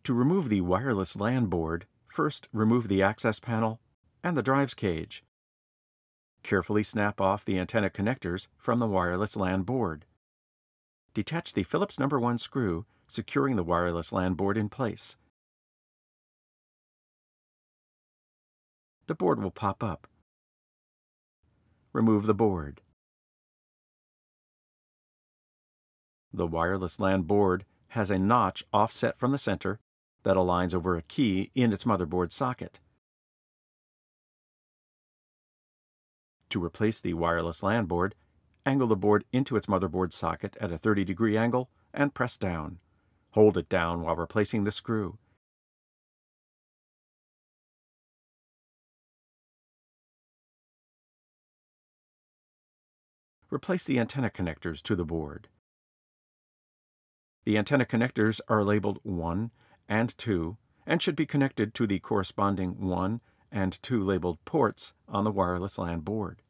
To remove the wireless LAN board, first remove the access panel and the drives cage. Carefully snap off the antenna connectors from the wireless LAN board. Detach the Phillips No. 1 screw, securing the wireless LAN board in place. The board will pop up. Remove the board. The wireless LAN board has a notch offset from the center that aligns over a key in its motherboard socket. To replace the wireless LAN board, angle the board into its motherboard socket at a 30-degree angle and press down. Hold it down while replacing the screw. Replace the antenna connectors to the board. The antenna connectors are labeled 1 and 2 and should be connected to the corresponding 1 and 2 labeled ports on the wireless LAN board.